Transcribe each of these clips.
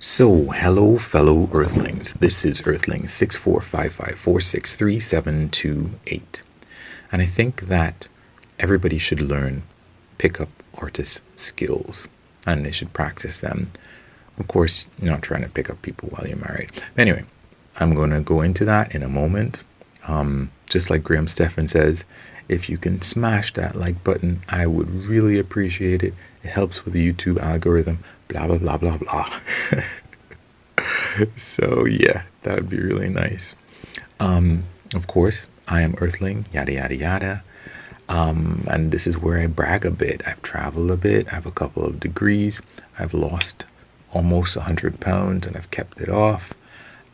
So, hello, fellow Earthlings. This is Earthling 6455463728. And I think that everybody should learn pickup artist skills and they should practice them. Of course, you're not trying to pick up people while you're married. Anyway, I'm going to go into that in a moment. Just like Graham Stephan says, if you can smash that like button, I would really appreciate it. It helps with the YouTube algorithm, blah, blah, blah, blah, blah. So, yeah, that would be really nice. Of course, I am Earthling, yada, yada, yada. And this is where I brag a bit. I've traveled a bit. I have a couple of degrees. I've lost almost 100 pounds and I've kept it off.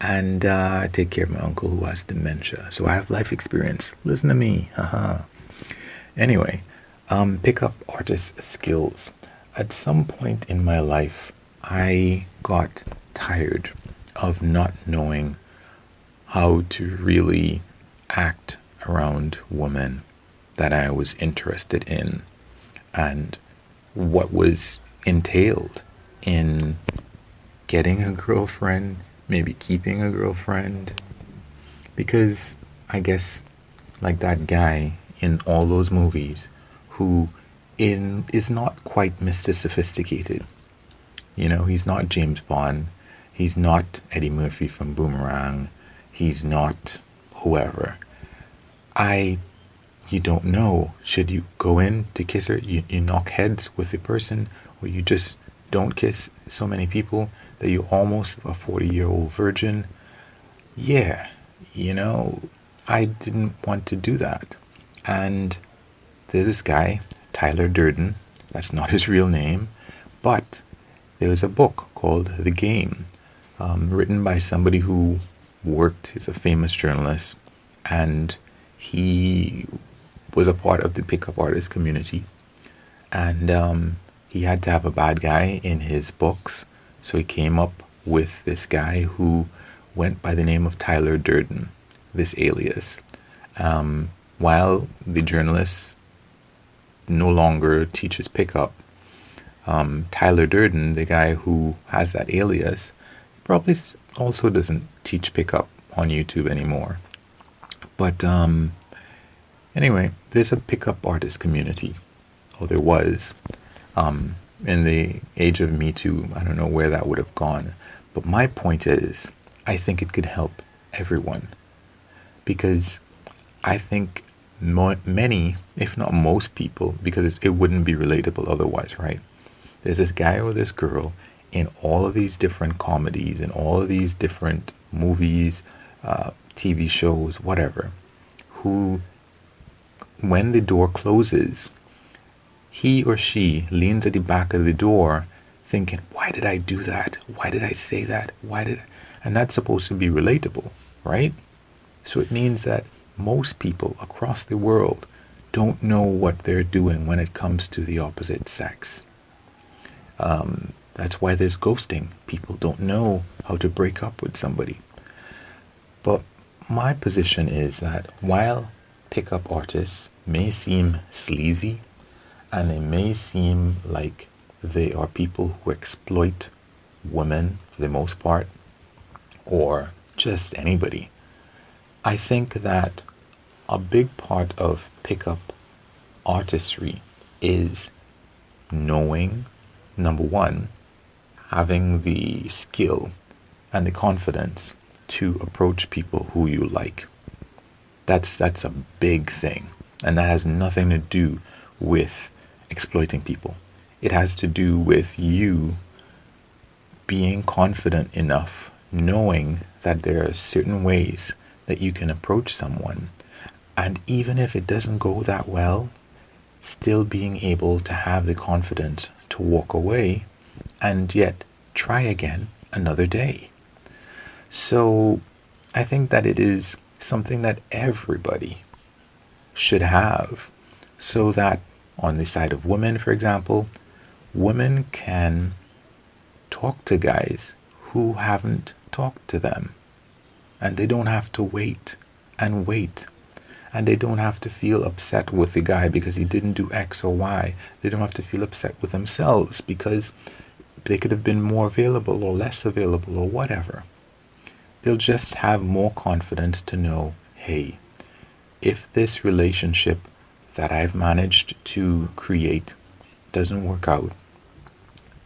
And I take care of my uncle who has dementia. So I have life experience. Listen to me. Haha. Anyway, pickup artist skills. At some point in my life, I got tired of not knowing how to really act around women that I was interested in and what was entailed in getting a girlfriend, maybe keeping a girlfriend. Because I guess, like that guy in all those movies who is not quite Mr. Sophisticated. You know, he's not James Bond. He's not Eddie Murphy from Boomerang. He's not whoever. You don't know. Should you go in to kiss her? You knock heads with the person, or you just don't kiss so many people that you're almost a 40-year-old virgin? Yeah, I didn't want to do that. And there's this guy, Tyler Durden. That's not his real name, but there was a book called The Game, written by somebody who he's a famous journalist, and he was a part of the pickup artist community. And he had to have a bad guy in his books, so he came up with this guy who went by the name of Tyler Durden, this alias. While the journalist no longer teaches pickup, Tyler Durden, the guy who has that alias, probably also doesn't teach pickup on YouTube anymore. But anyway, there's a pickup artist community. Oh, there was. In the age of Me Too, I don't know where that would have gone. But my point is, I think it could help everyone. Because I think many, if not most people, because it wouldn't be relatable otherwise, right? There's this guy or this girl in all of these different comedies, in all of these different movies, TV shows, whatever, who, when the door closes, he or she leans at the back of the door thinking, why did I do that? Why did I say that? And that's supposed to be relatable, right? So it means that most people across the world don't know what they're doing when it comes to the opposite sex. That's why there's ghosting. People don't know how to break up with somebody. But my position is that while pickup artists may seem sleazy and they may seem like they are people who exploit women for the most part, or just anybody, I think that a big part of pickup artistry is knowing, number one, having the skill and the confidence to approach people who you like. That's a big thing. And that has nothing to do with exploiting people. It has to do with you being confident enough, knowing that there are certain ways that you can approach someone. And even if it doesn't go that well, still being able to have the confidence to walk away and yet try again another day. So I think that it is something that everybody should have, so that on the side of women, for example, women can talk to guys who haven't talked to them, and they don't have to wait and wait, and they don't have to feel upset with the guy because he didn't do X or Y. They don't have to feel upset with themselves because they could have been more available or less available or whatever. They'll just have more confidence to know, hey, if this relationship that I've managed to create doesn't work out,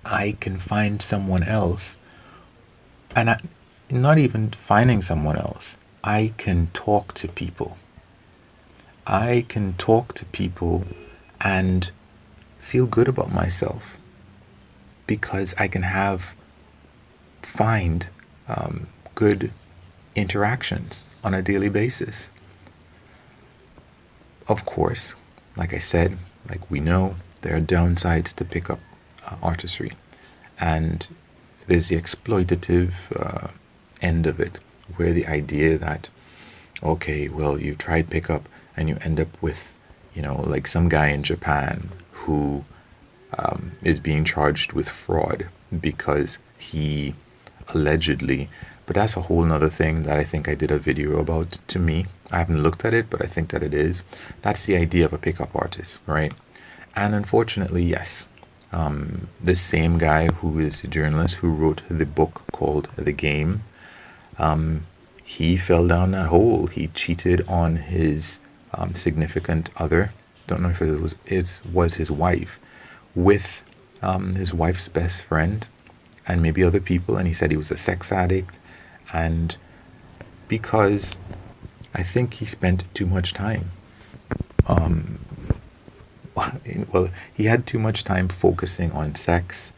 I can find someone else. And not even finding someone else, I can talk to people. I can talk to people and feel good about myself because I can find good interactions on a daily basis. Of course, like I said, like we know, there are downsides to pickup artistry, and there's the exploitative end of it, where the idea that, okay, well, you tried pickup and you end up with, like some guy in Japan who is being charged with fraud because he allegedly, but that's a whole nother thing that I think I did a video about. To me, I haven't looked at it, but I think that it is. That's the idea of a pickup artist, right? And unfortunately, yes, this same guy who is a journalist who wrote the book called The Game, he fell down that hole. He cheated on his significant other. Don't know if it was his wife, with his wife's best friend and maybe other people. And he said he was a sex addict, and because I think he spent too much time. Well, he had too much time focusing on sex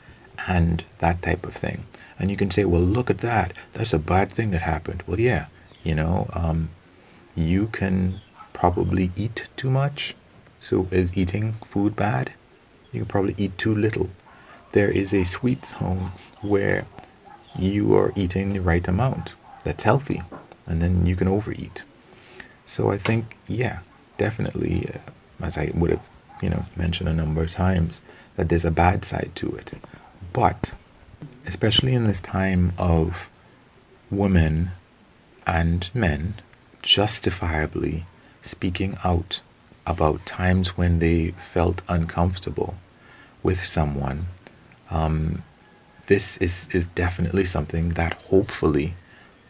and that type of thing. And you can say, well, look at that. That's a bad thing that happened. Well, yeah, you can probably eat too much. So is eating food bad? You can probably eat too little. There is a sweet zone where you are eating the right amount that's healthy, and then you can overeat. So I think, yeah, definitely, as I would have, mentioned a number of times, that there's a bad side to it. But especially in this time of women and men justifiably speaking out about times when they felt uncomfortable with someone, this is definitely something that hopefully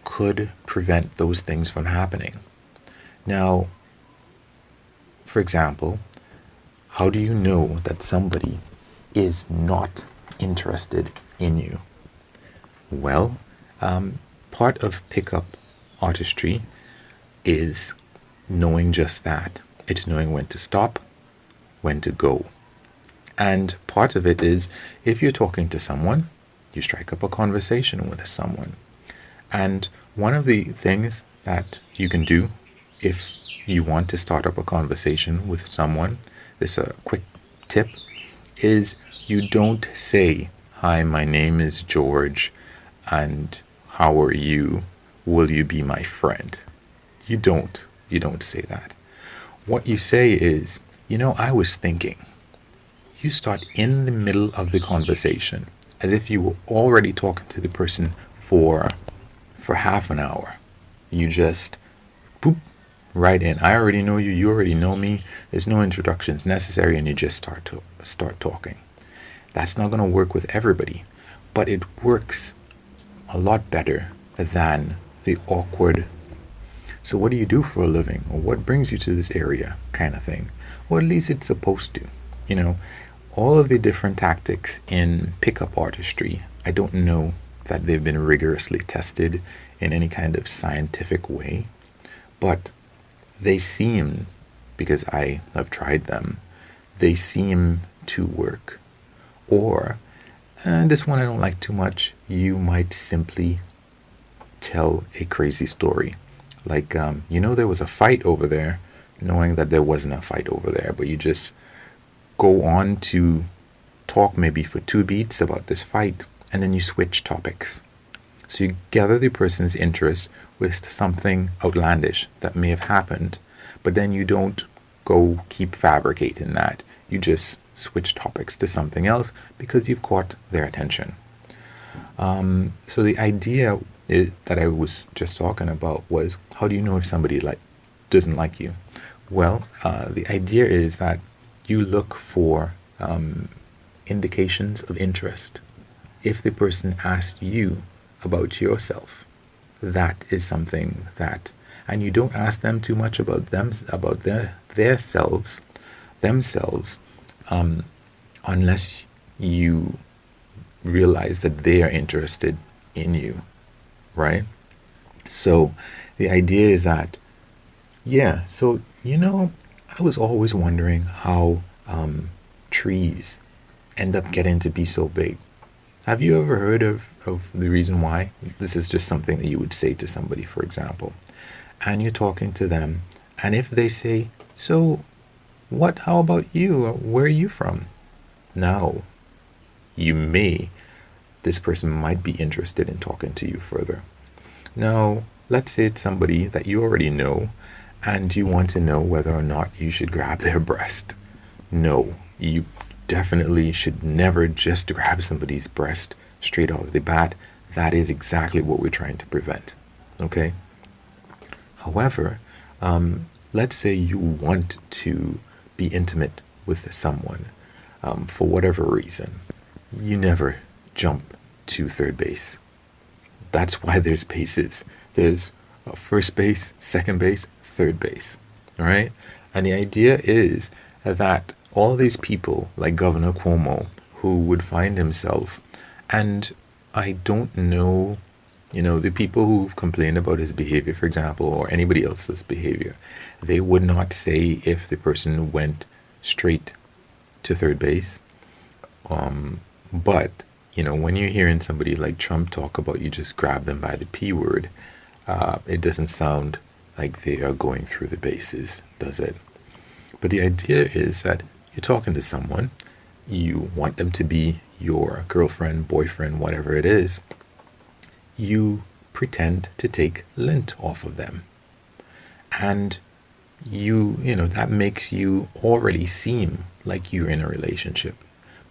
could prevent those things from happening. Now, for example, how do you know that somebody is not interested in you? Well, part of pickup artistry is knowing just that. It's knowing when to stop, when to go. And part of it is, if you're talking to someone, you strike up a conversation with someone. And one of the things that you can do if you want to start up a conversation with someone, this a quick tip, is you don't say, hi, my name is George, and how are you? Will you be my friend? You don't say that. What you say is, I was thinking. You start in the middle of the conversation as if you were already talking to the person for half an hour. You just boop right in. I already know you. You already know me. There's no introductions necessary, and you just start talking. That's not going to work with everybody, but it works a lot better than the awkward, so what do you do for a living, or what brings you to this area kind of thing. Or at least it's supposed to. All of the different tactics in pickup artistry, I don't know that they've been rigorously tested in any kind of scientific way, but they seem, because I have tried them, they seem to work. Or, and this one I don't like too much, you might simply tell a crazy story. Like, there was a fight over there, knowing that there wasn't a fight over there, but you just go on to talk maybe for 2 beats about this fight, and then you switch topics. So you gather the person's interest with something outlandish that may have happened, but then you don't go keep fabricating that. You just switch topics to something else because you've caught their attention. So the idea that I was just talking about was, how do you know if somebody doesn't like you? Well, the idea is that you look for indications of interest if the person asked you about yourself, that is something that, and you don't ask them too much about them, about their selves, themselves, unless you realize that they are interested in you, right? So the idea is that, yeah, so, I was always wondering how trees end up getting to be so big. Have you ever heard of the reason why? This is just something that you would say to somebody, for example, and you're talking to them, and if they say, so how about you? Where are you from? Now, this person might be interested in talking to you further. Now, let's say it's somebody that you already know, and you want to know whether or not you should grab their breast. No, you definitely should never just grab somebody's breast straight off the bat. That is exactly what we're trying to prevent. Okay? However, let's say you want to be intimate with someone for whatever reason. You never jump to third base. That's why there's bases. There's first base, second base, third base. All right? And the idea is that all these people, like Governor Cuomo, who would find himself, and I don't know, the people who've complained about his behavior, for example, or anybody else's behavior, they would not say if the person went straight to third base. But, when you're hearing somebody like Trump talk about you just grab them by the P word, it doesn't sound like they are going through the bases, does it? But the idea is that you're talking to someone, you want them to be your girlfriend, boyfriend, whatever it is, you pretend to take lint off of them. And that makes you already seem like you're in a relationship.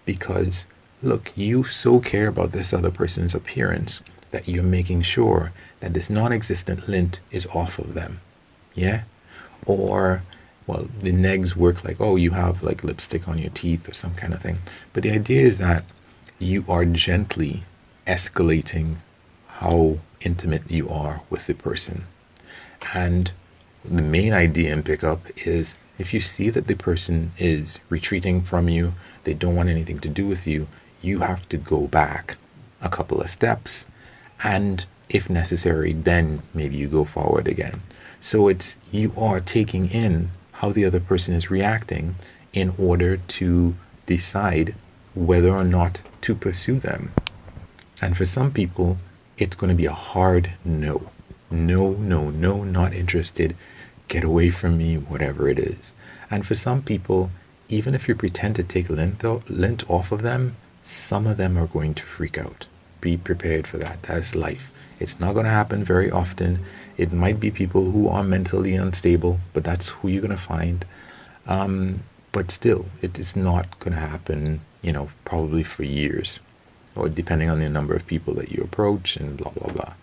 Because, look, you so care about this other person's appearance that you're making sure that this non-existent lint is off of them. Yeah? Or, well, the negs work like, you have like lipstick on your teeth or some kind of thing. But the idea is that you are gently escalating how intimate you are with the person. And the main idea in pickup is if you see that the person is retreating from you, they don't want anything to do with you, you have to go back a couple of steps. And if necessary, then maybe you go forward again. So you are taking in how the other person is reacting in order to decide whether or not to pursue them. And for some people, it's going to be a hard no. No, no, no, not interested. Get away from me, whatever it is. And for some people, even if you pretend to take lint off of them, some of them are going to freak out. Be prepared for that. That's life. It's not going to happen very often. It might be people who are mentally unstable, but that's who you're going to find. But still, it is not going to happen, probably for years, or depending on the number of people that you approach and blah, blah, blah.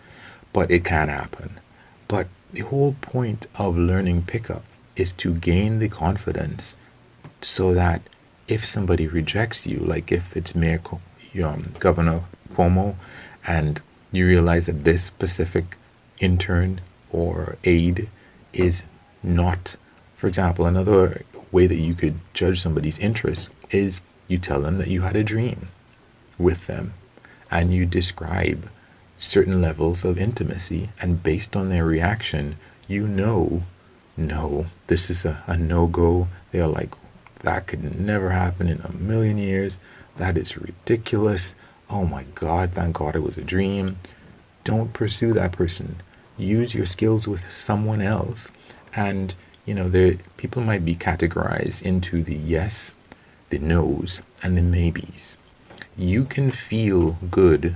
But it can happen. But the whole point of learning pickup is to gain the confidence so that if somebody rejects you, like if it's Governor Cuomo, and you realize that this specific intern or aide is not, for example, another way that you could judge somebody's interest is you tell them that you had a dream with them and you describe certain levels of intimacy, and based on their reaction, no, this is a no-go. They're like, that could never happen in a million years. That is ridiculous. Oh my God, thank God it was a dream. Don't pursue that person. Use your skills with someone else. And, people might be categorized into the yes, the no's, and the maybes. You can feel good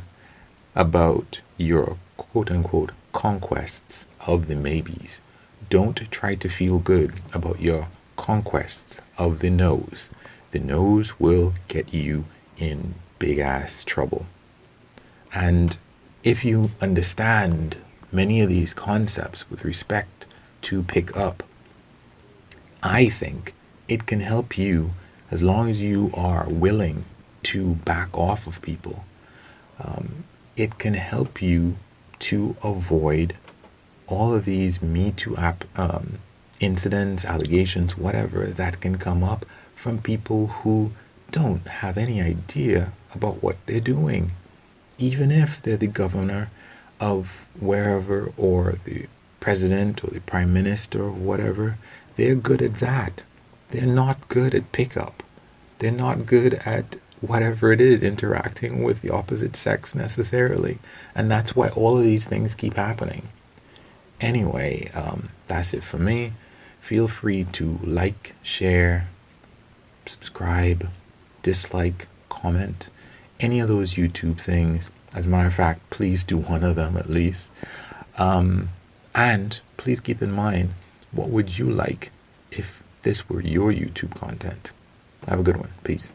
about your quote-unquote conquests of the maybes. Don't try to feel good about your conquests of the no's. The no's will get you in big ass trouble. And if you understand many of these concepts with respect to pick up, I think it can help you as long as you are willing to back off of people. It can help you to avoid all of these Me Too incidents, allegations, whatever that can come up from people who don't have any idea about what they're doing. Even if they're the governor of wherever or the president or the prime minister or whatever, they're good at that. They're not good at pickup. They're not good at whatever it is, interacting with the opposite sex necessarily. And that's why all of these things keep happening. Anyway, that's it for me. Feel free to like, share, subscribe, dislike, comment, any of those YouTube things. As a matter of fact, please do one of them at least. And please keep in mind, what would you like if this were your YouTube content? Have a good one. Peace.